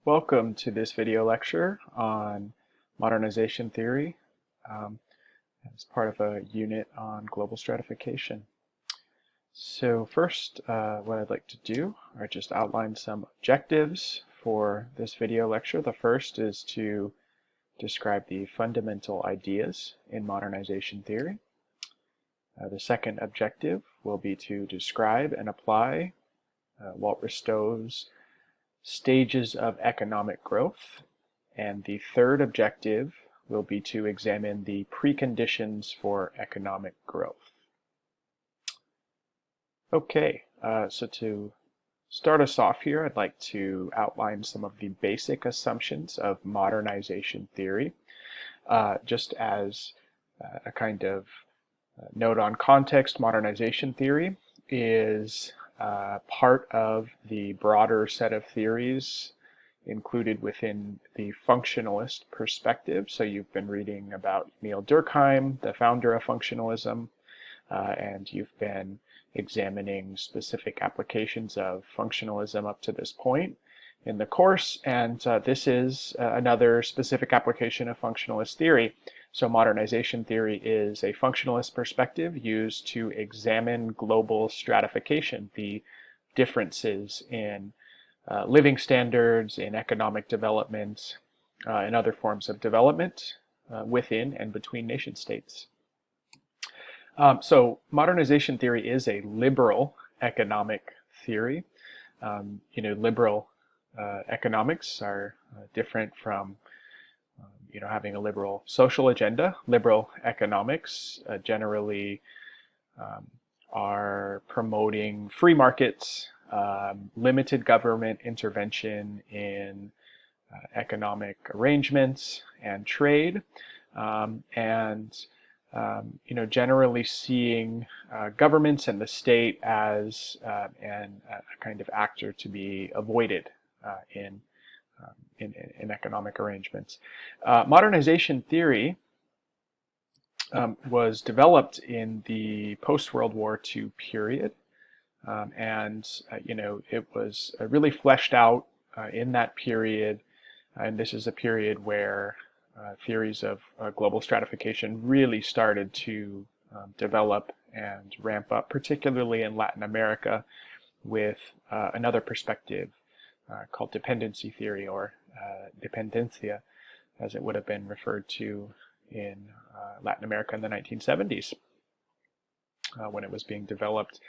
Welcome to this video lecture on modernization theory as part of a unit on global stratification. So first, what I'd like to do are just outline some objectives for this video lecture. The first is to describe the fundamental ideas in modernization theory. The second objective will be to describe and apply Walt Ristow's stages of economic growth, and the third objective will be to examine the preconditions for economic growth. Okay, so to start us off here, I'd like to outline some of the basic assumptions of modernization theory, just as a kind of note on context. Modernization theory is part of the broader set of theories included within the functionalist perspective. So you've been reading about Emil Durkheim, the founder of functionalism, and you've been examining specific applications of functionalism up to this point in the course, and this is another specific application of functionalist theory. So modernization theory is a functionalist perspective used to examine global stratification, the differences in living standards, in economic development, and other forms of development within and between nation states. So modernization theory is a liberal economic theory. Liberal economics are different from having a liberal social agenda. Liberal economics generally are promoting free markets, limited government intervention in economic arrangements and trade, generally seeing governments and the state as a kind of actor to be avoided in economic arrangements. Modernization theory was developed in the post-World War II period, it was really fleshed out in that period, and this is a period where theories of global stratification really started to develop and ramp up, particularly in Latin America, with another perspective called dependency theory, or dependencia, as it would have been referred to in Latin America in the 1970s when it was being developed.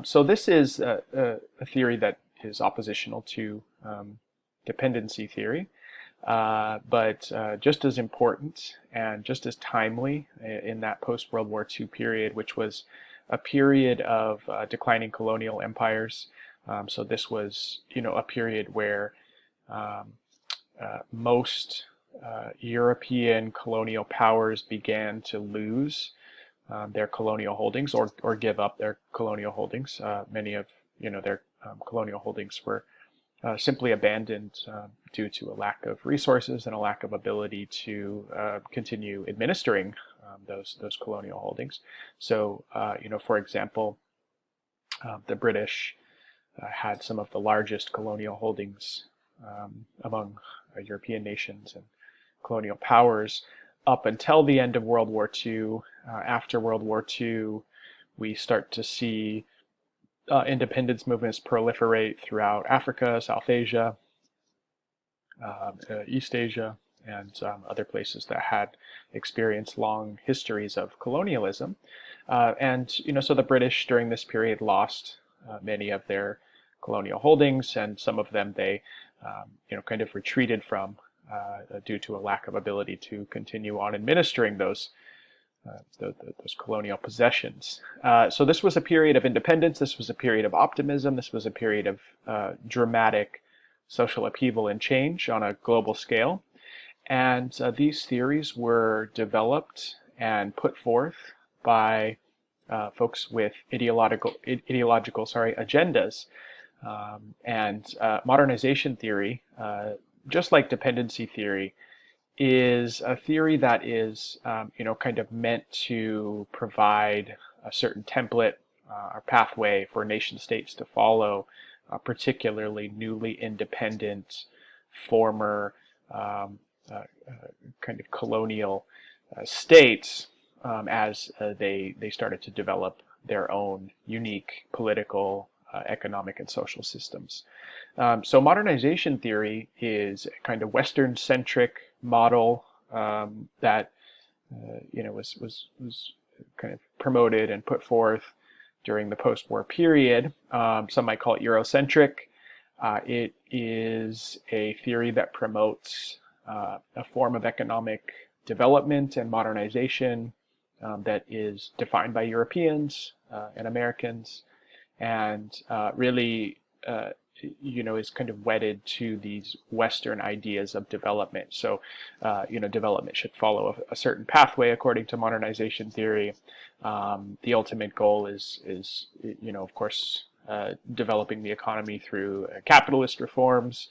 So this is a theory that is oppositional to dependency theory, but just as important and just as timely in that post-World War II period, which was a period of declining colonial empires. So this was, a period where most European colonial powers began to lose their colonial holdings or give up their colonial holdings. Many of their colonial holdings were simply abandoned due to a lack of resources and a lack of ability to continue administering those colonial holdings. So, for example, the British had some of the largest colonial holdings among European nations and colonial powers up until the end of World War II. After World War II, we start to see independence movements proliferate throughout Africa, South Asia, East Asia, and other places that had experienced long histories of colonialism. So the British during this period lost many of their colonial holdings, and some of them they kind of retreated from due to a lack of ability to continue on administering those colonial possessions. So this was a period of independence, this was a period of optimism, this was a period of dramatic social upheaval and change on a global scale. And these theories were developed and put forth by folks with ideological agendas. Modernization theory, just like dependency theory, is a theory that is, kind of meant to provide a certain template or pathway for nation states to follow, particularly newly independent former kind of colonial states as they started to develop their own unique political, economic, and social systems. So modernization theory is a kind of Western-centric model that was kind of promoted and put forth during the post-war period. Some might call it Eurocentric. It is a theory that promotes a form of economic development and modernization that is defined by Europeans and Americans, and really is kind of wedded to these Western ideas of development. So, development should follow a certain pathway according to modernization theory. The ultimate goal is of course, developing the economy through capitalist reforms,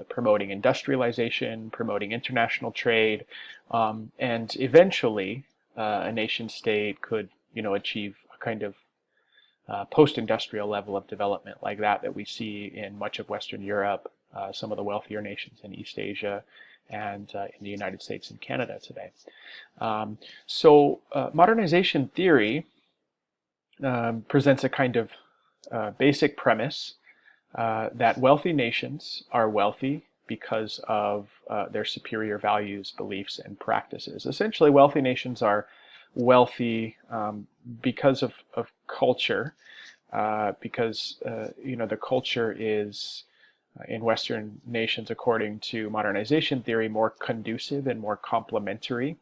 promoting industrialization, promoting international trade, and eventually a nation state could, achieve a kind of post-industrial level of development like that we see in much of Western Europe, some of the wealthier nations in East Asia, and in the United States and Canada today. So modernization theory presents a kind of basic premise that wealthy nations are wealthy because of their superior values, beliefs, and practices. Essentially, wealthy nations are wealthy because of culture, because the culture is in Western nations, according to modernization theory, more conducive and more complementary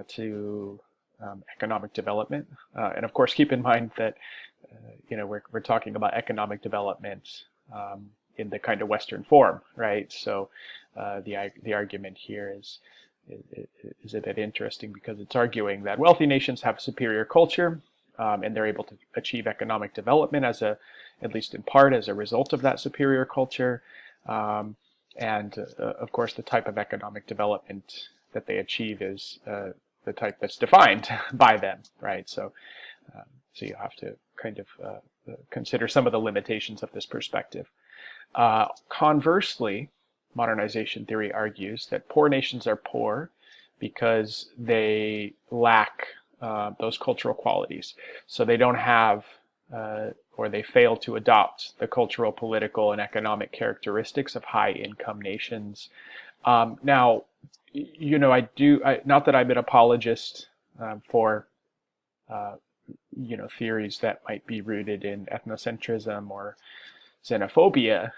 to economic development. And of course, keep in mind that we're talking about economic development in the kind of Western form, right? So the argument here is a bit interesting because it's arguing that wealthy nations have superior culture, and they're able to achieve economic development at least in part, as a result of that superior culture. And of course, the type of economic development that they achieve is the type that's defined by them, right? So you have to kind of consider some of the limitations of this perspective. Conversely, modernization theory argues that poor nations are poor because they lack those cultural qualities. So they don't have or they fail to adopt the cultural, political, and economic characteristics of high-income nations. Now, not that I'm an apologist for theories that might be rooted in ethnocentrism or xenophobia,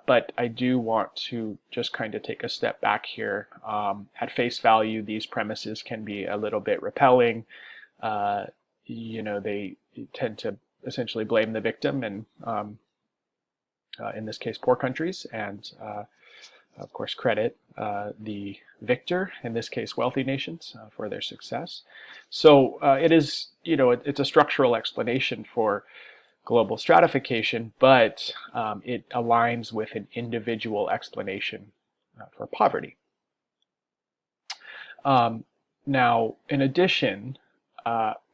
but I do want to just kind of take a step back here. At face value, these premises can be a little bit repelling. They tend to essentially blame the victim, and in this case, poor countries, and of course, credit the victor, in this case, wealthy nations, for their success. So it is, it's a structural explanation for global stratification, but it aligns with an individual explanation for poverty. Now, in addition,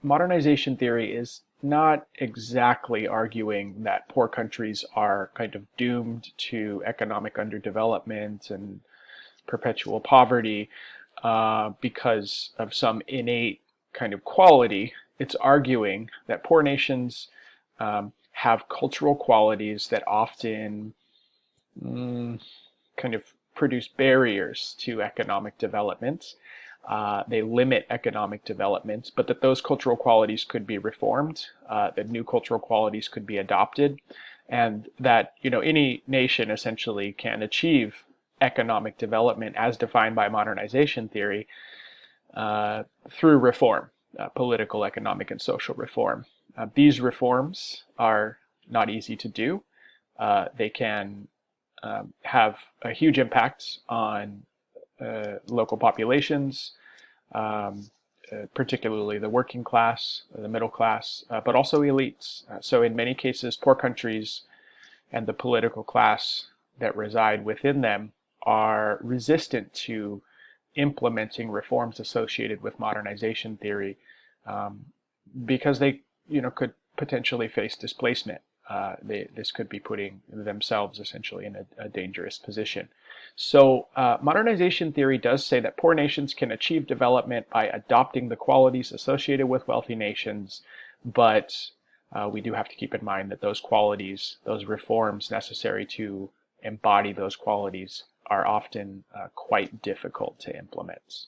modernization theory is not exactly arguing that poor countries are kind of doomed to economic underdevelopment and perpetual poverty because of some innate kind of quality. It's arguing that poor nations have cultural qualities that often kind of produce barriers to economic development. They limit economic development, but that those cultural qualities could be reformed, that new cultural qualities could be adopted, and that any nation essentially can achieve economic development as defined by modernization theory through reform, political, economic, and social reform. These reforms are not easy to do. They can have a huge impact on local populations, particularly the working class, the middle class, but also elites. So in many cases, poor countries and the political class that reside within them are resistant to implementing reforms associated with modernization theory because they could potentially face displacement. this could be putting themselves essentially in a dangerous position. So modernization theory does say that poor nations can achieve development by adopting the qualities associated with wealthy nations, but we do have to keep in mind that those qualities, those reforms necessary to embody those qualities, are often quite difficult to implement.